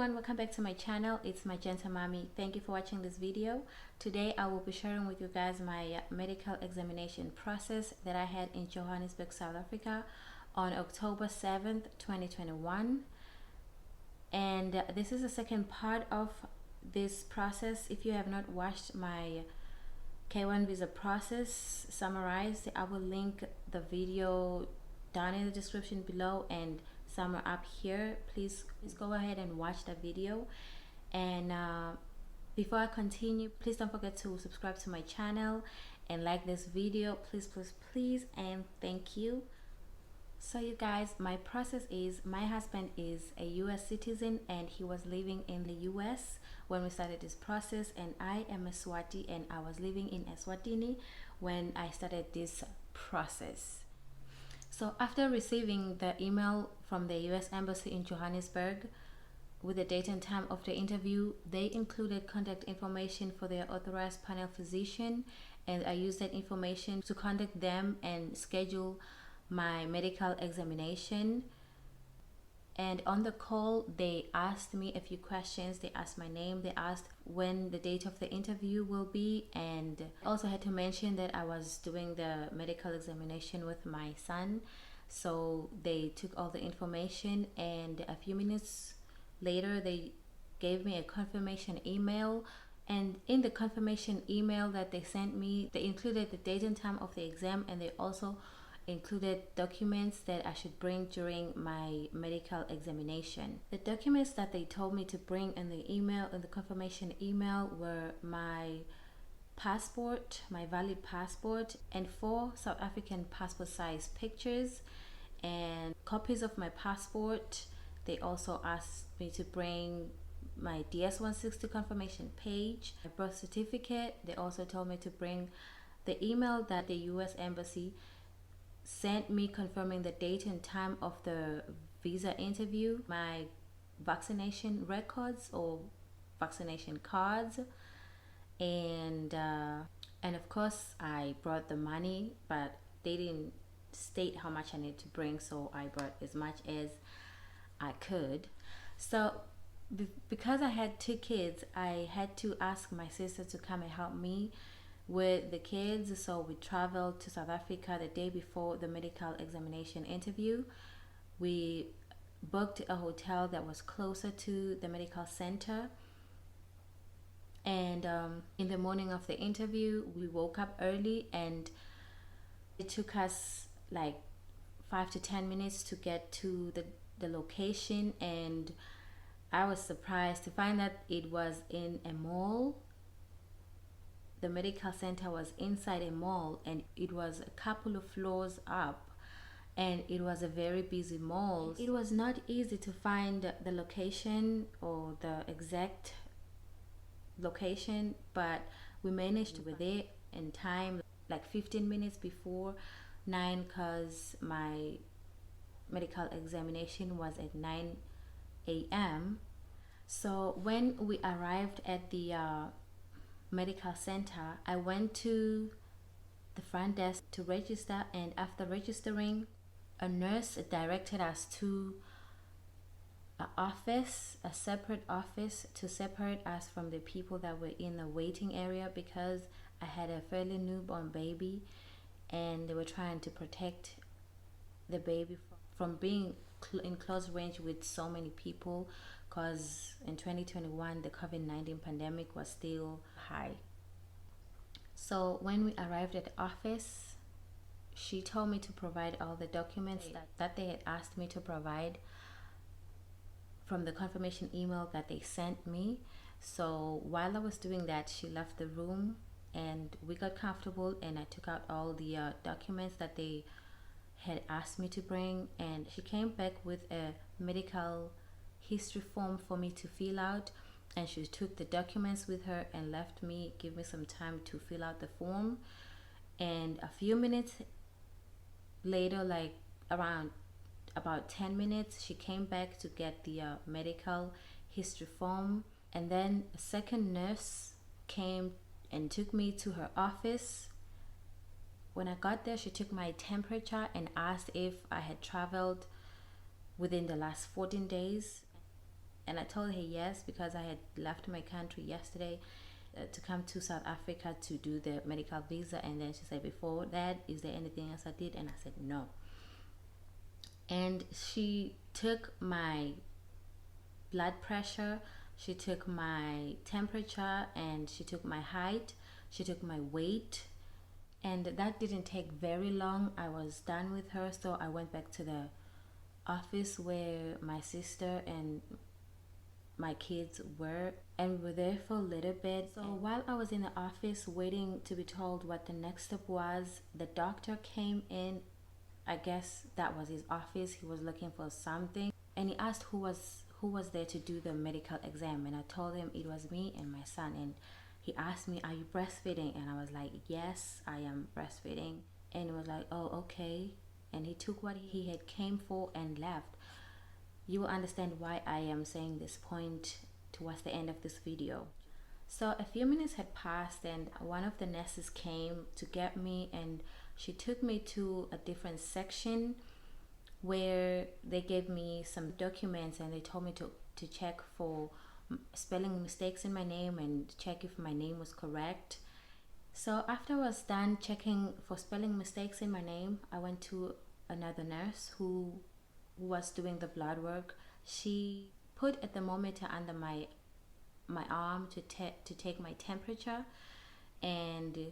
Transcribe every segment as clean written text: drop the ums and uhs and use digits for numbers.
everyone, welcome back to my channel. It's Magenta Mommy. Thank you for watching this video. Today I will be sharing with you guys my medical examination process that I had in Johannesburg, South Africa on October 7th, 2021. And this is the second part of this process. If you have not watched my K1 visa process summarized, I will link the video down in the description below and somewhere up here. Please go ahead and watch the video. And before I continue, please don't forget to subscribe to my channel and like this video, please, and thank you. So you guys, my process is, my husband is a US citizen and he was living in the US when we started this process, and I am a Swati and I was living in Eswatini when I started this process. So after receiving the email from the US Embassy in Johannesburg with the date and time of the interview, they included contact information for their authorized panel physician, and I used that information to contact them and schedule my medical examination. And on the call, they asked me a few questions. They asked my name, they asked when the date of the interview will be, and I also had to mention that I was doing the medical examination with my son. So they took all the information, and a few minutes later they gave me a confirmation email. And in the confirmation email that they sent me, they included the date and time of the exam, and they also included documents that I should bring during my medical examination. The documents that they told me to bring in the email, in the confirmation email, were my passport, my valid passport, and 4 South African passport size pictures and copies of my passport. They also asked me to bring my DS-160 confirmation page, my birth certificate. They also told me to bring the email that the US Embassy sent me confirming the date and time of the visa interview, my vaccination records or vaccination cards, and of course I brought the money, but they didn't state how much I need to bring, so I brought as much as I could. So because I had 2 kids, I had to ask my sister to come and help me with the kids. So we traveled to South Africa the day before the medical examination interview. We booked a hotel that was closer to the medical center, and in the morning of the interview we woke up early, and it took us like 5 to 10 minutes to get to the location. And I was surprised to find that it was in a mall. The medical center was inside a mall, and it was a couple of floors up, and it was a very busy mall. It was not easy to find the location or the exact location, but we managed to be there in time, like 15 minutes before 9, because my medical examination was at 9 a.m. So when we arrived at the medical center, I went to the front desk to register, and after registering, a nurse directed us to a separate office to separate us from the people that were in the waiting area, because I had a fairly newborn baby and they were trying to protect the baby from being in close range with so many people, because in 2021 the COVID-19 pandemic was still high. So when we arrived at the office, she told me to provide all the documents that they had asked me to provide from the confirmation email that they sent me. So while I was doing that, she left the room and we got comfortable, and I took out all the documents that they had asked me to bring, and she came back with a medical history form for me to fill out, and she took the documents with her and left me, give me some time to fill out the form. And a few minutes later, like around about 10 minutes, she came back to get the medical history form, and then a second nurse came and took me to her office. When I got there, she took my temperature and asked if I had traveled within the last 14 days. And I told her yes, because I had left my country yesterday to come to South Africa to do the medical visa. And then she said, before that, is there anything else I did? And I said no. And she took my blood pressure, she took my temperature, and she took my height, she took my weight. And that didn't take very long. I was done with her, so I went back to the office where my sister and my kids were, and we were there for a little bit. So while I was in the office waiting to be told what the next step was, the doctor came in. I guess that was his office. He was looking for something, and he asked who was there to do the medical exam. And I told him it was me and my son. And he asked me, are you breastfeeding? And I was like, yes, I am breastfeeding. And he was like, oh, okay. And he took what he had came for and left. You will understand why I am saying this point towards the end of this video. So a few minutes had passed, and one of the nurses came to get me, and she took me to a different section where they gave me some documents, and they told me to check for spelling mistakes in my name and check if my name was correct. So after I was done checking for spelling mistakes in my name, I went to another nurse who was doing the blood work. She put a thermometer under my arm to take my temperature, and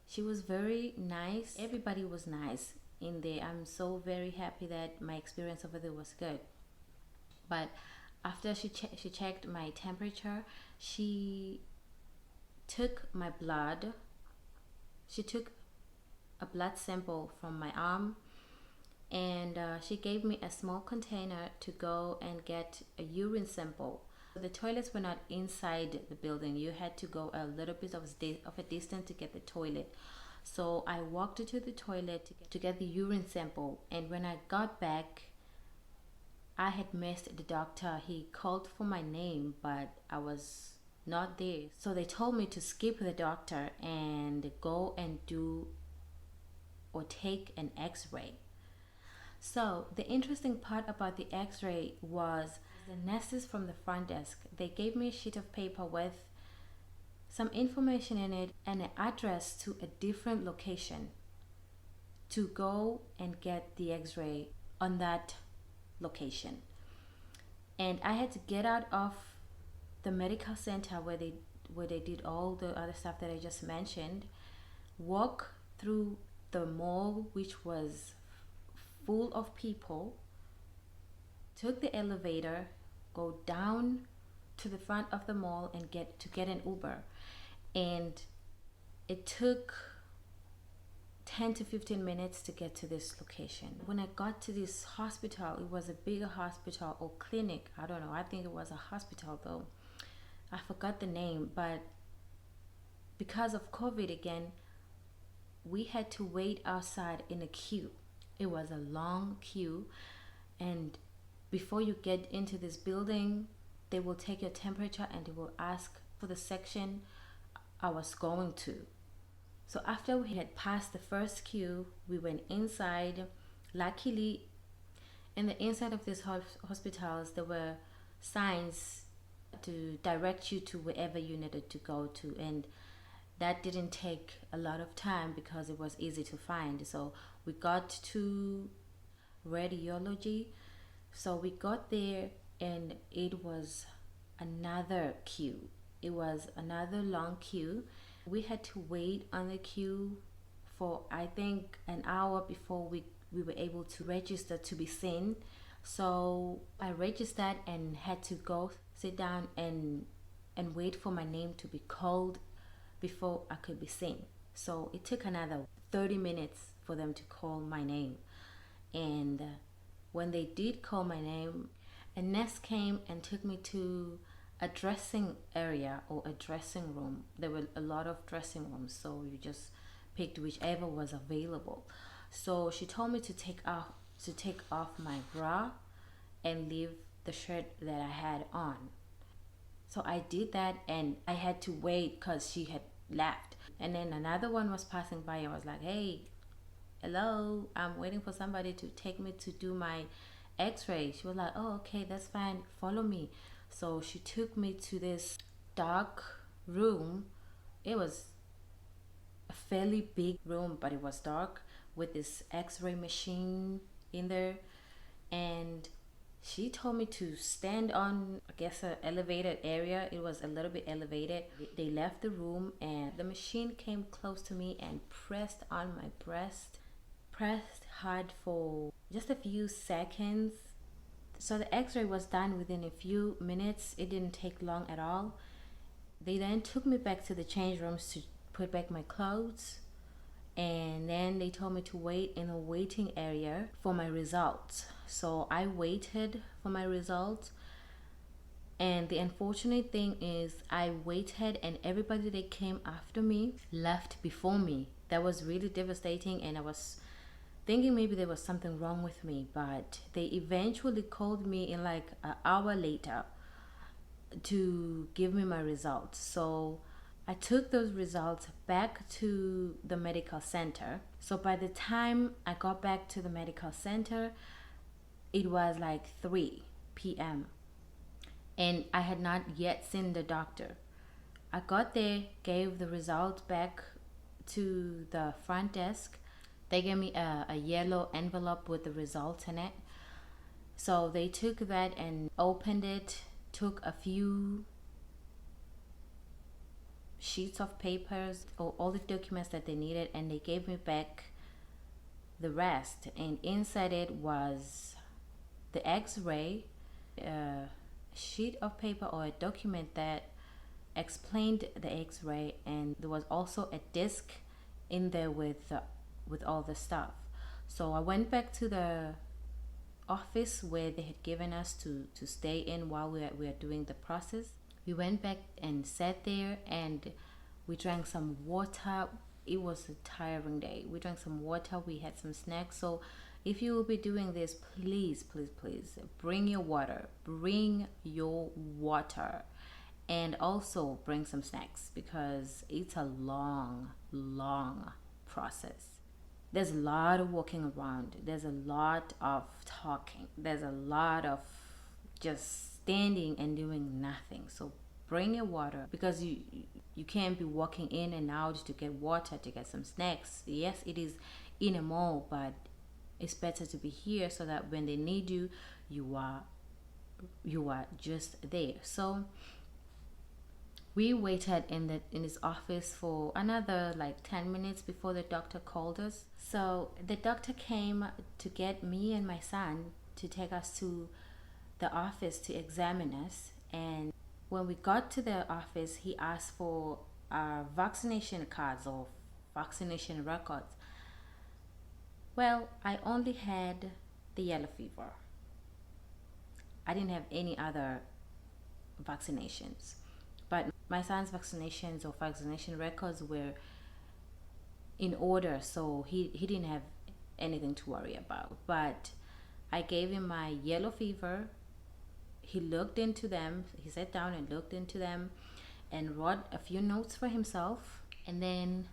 she was very nice. Everybody was nice in there. I'm so very happy that my experience over there was good. But after she checked my temperature, she took my blood. She took a blood sample from my arm, and she gave me a small container to go and get a urine sample. The toilets were not inside the building. You had to go a little bit of a distance to get the toilet. So I walked to the toilet to get the urine sample, and when I got back, I had missed the doctor. He called for my name, but I was not there. So they told me to skip the doctor and go and do or take an x-ray. So the interesting part about the x-ray was the nurses from the front desk, they gave me a sheet of paper with some information in it and an address to a different location to go and get the x-ray on that location. And I had to get out of the medical center where they did all the other stuff that I just mentioned, walk through the mall, which was full of people, took the elevator, go down to the front of the mall and get an Uber. And it took 10 to 15 minutes to get to this location. When I got to this hospital, it was a bigger hospital or clinic. I don't know. I think it was a hospital though. I forgot the name, but because of COVID again, we had to wait outside in a queue. It was a long queue, and before you get into this building, they will take your temperature and they will ask for the section I was going to. So after we had passed the first queue, we went inside. Luckily, in the inside of these hospitals, there were signs to direct you to wherever you needed to go to, and that didn't take a lot of time because it was easy to find. So we got to radiology. So we got there, and it was another queue. It was another long queue. We had to wait on the queue for I think an hour before we were able to register to be seen. So I registered and had to go sit down and wait for my name to be called before I could be seen. So it took another 30 minutes for them to call my name. And when they did call my name, a nurse came and took me to a dressing area or a dressing room. There were a lot of dressing rooms, so you just picked whichever was available. So she told me to take off my bra and leave the shirt that I had on. So I did that, and I had to wait because she had left. And then another one was passing by. I was like, hey, hello, I'm waiting for somebody to take me to do my x-ray. She was like, oh, okay, that's fine, follow me. So she took me to this dark room. It was a fairly big room, but it was dark, with this x-ray machine in there. And she told me to stand on, I guess, a elevated area. It was a little bit elevated. They left the room and the machine came close to me and pressed on my breast, pressed hard for just a few seconds. So the x-ray was done within a few minutes. It didn't take long at all. They then took me back to the change rooms to put back my clothes, and then they told me to wait in a waiting area for my results. So I waited for my results, and the unfortunate thing is I waited and everybody that came after me left before me. That was really devastating, and I was thinking maybe there was something wrong with me, but they eventually called me in like an hour later to give me my results. So I took those results back to the medical center. So by the time I got back to the medical center, it was like 3 p.m. and I had not yet seen the doctor. I got there, gave the results back to the front desk. They gave me a yellow envelope with the results in it. So they took that and opened it, took a few sheets of papers or all the documents that they needed, and they gave me back the rest. And inside it was the x-ray, a sheet of paper or a document that explained the x-ray, and there was also a disc in there with all the stuff. So I went back to the office where they had given us to stay in while we are doing the process. We went back and sat there and we drank some water. It was a tiring day. We drank some water, we had some snacks. So if you will be doing this, please bring your water. Bring your water. And also bring some snacks, because it's a long process. There's a lot of walking around. There's a lot of talking. There's a lot of just standing and doing nothing. So bring your water, because you can't be walking in and out to get water, to get some snacks. Yes, it is in a mall, but it's better to be here so that when they need you, you are just there. So we waited in his office for another like 10 minutes before the doctor called us. So the doctor came to get me and my son to take us to the office to examine us. And when we got to the office, he asked for our vaccination cards or vaccination records. Well, I only had the yellow fever. I didn't have any other vaccinations. But my son's vaccinations or vaccination records were in order, so he didn't have anything to worry about. But I gave him my yellow fever. He looked into them. He sat down and looked into them and wrote a few notes for himself. And then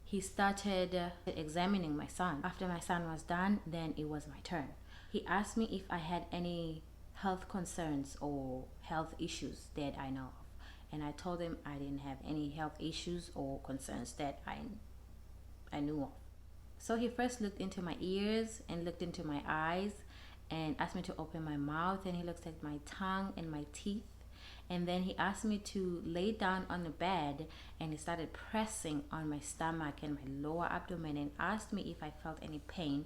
he started examining my son. After my son was done, then it was my turn. He asked me if I had any health concerns or health issues that I know of. And I told him I didn't have any health issues or concerns that I knew of. So he first looked into my ears and looked into my eyes and asked me to open my mouth, and he looked at my tongue and my teeth. And then he asked me to lay down on the bed, and he started pressing on my stomach and my lower abdomen and asked me if I felt any pain.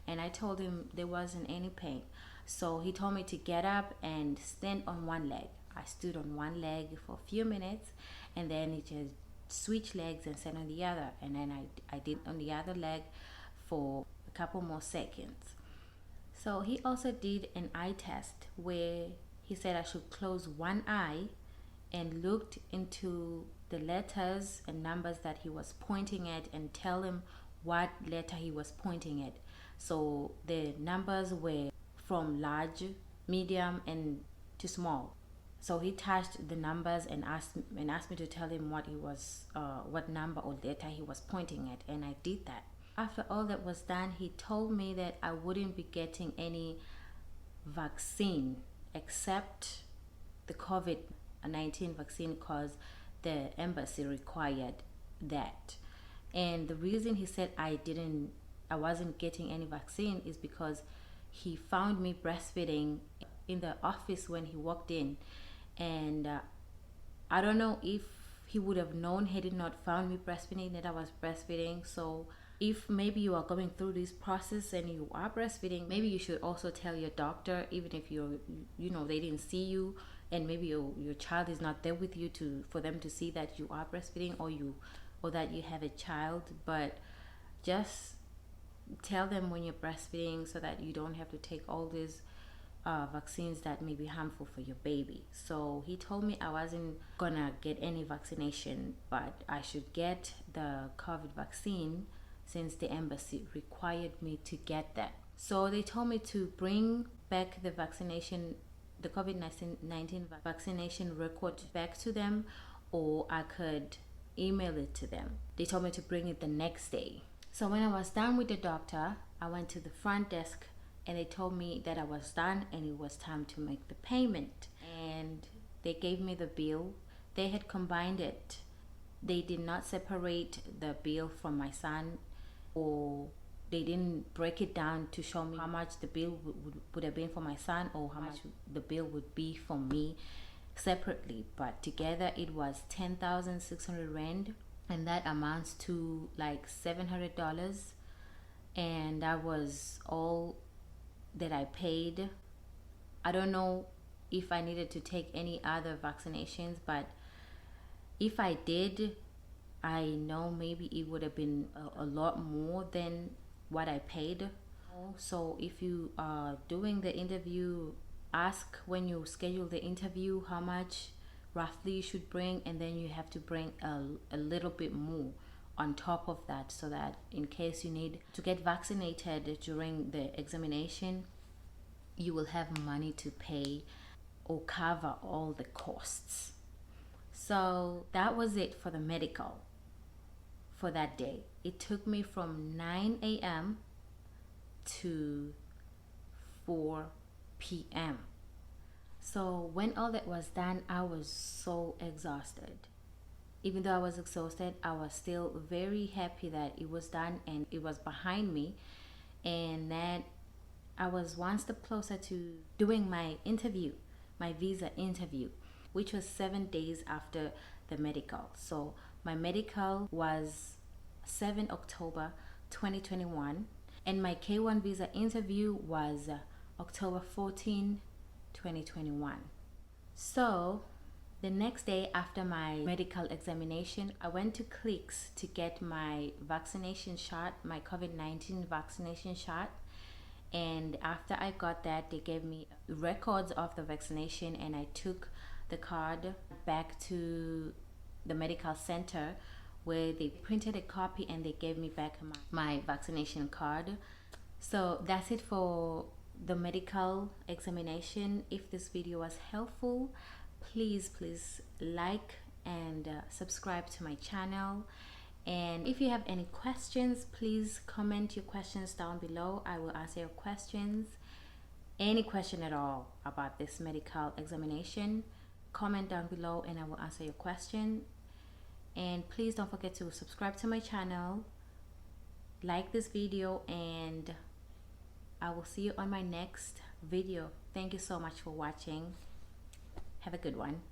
And I told him there wasn't any pain. So he told me to get up and stand on one leg. I stood on one leg for a few minutes, and then he just switched legs and sat on the other. And then I did on the other leg for a couple more seconds. So he also did an eye test where he said I should close one eye and looked into the letters and numbers that he was pointing at and tell him what letter he was pointing at. So the numbers were from large, medium, and to small. So he touched the numbers and asked me to tell him what number or letter he was pointing at, and I did that. After all that was done, he told me that I wouldn't be getting any vaccine except the COVID-19 vaccine because the embassy required that. And the reason he said I wasn't getting any vaccine is because he found me breastfeeding in the office when he walked in. And I don't know if he would have known had he not found me breastfeeding that I was breastfeeding. So if maybe you are going through this process and you are breastfeeding, maybe you should also tell your doctor, even if they didn't see you, and maybe your child is not there with you for them to see that you are breastfeeding or that you have a child. But just tell them when you're breastfeeding so that you don't have to take all these vaccines that may be harmful for your baby. So he told me I wasn't gonna get any vaccination, but I should get the COVID vaccine since the embassy required me to get that. So they told me to bring back the COVID-19 vaccination record back to them, or I could email it to them. They told me to bring it the next day. So when I was done with the doctor, I went to the front desk and they told me that I was done and it was time to make the payment. And they gave me the bill. They had combined it. They did not separate the bill from my son, or they didn't break it down to show me how much the bill would have been for my son or how much the bill would be for me separately. But together it was 10,600 rand, and that amounts to like $700. And that was all that I paid. I don't know if I needed to take any other vaccinations, but if I did, I know maybe it would have been a lot more than what I paid. So if you are doing the interview, ask when you schedule the interview how much roughly you should bring, and then you have to bring a little bit more on top of that, so that in case you need to get vaccinated during the examination, you will have money to pay or cover all the costs. So that was it for the medical for that day. It took me from 9 a.m. to 4 p.m. So when all that was done, I was so exhausted. Even though I was exhausted, I was still very happy that it was done and it was behind me, and that I was one step closer to doing my interview, my visa interview, which was 7 days after the medical. So my medical was 7 October 2021, and my K1 visa interview was October 14, 2021. So the next day after my medical examination, I went to Clicks to get my vaccination shot, my COVID-19 vaccination shot. And after I got that, they gave me records of the vaccination, and I took the card back to the medical center where they printed a copy and they gave me back my vaccination card. So that's it for the medical examination. If this video was helpful, please like and subscribe to my channel. And if you have any questions, please comment your questions down below. I will answer your questions. Any question at all about this medical examination, comment down below and I will answer your question. And please don't forget to subscribe to my channel, like this video, and I will see you on my next video. Thank you so much for watching. Have a good one.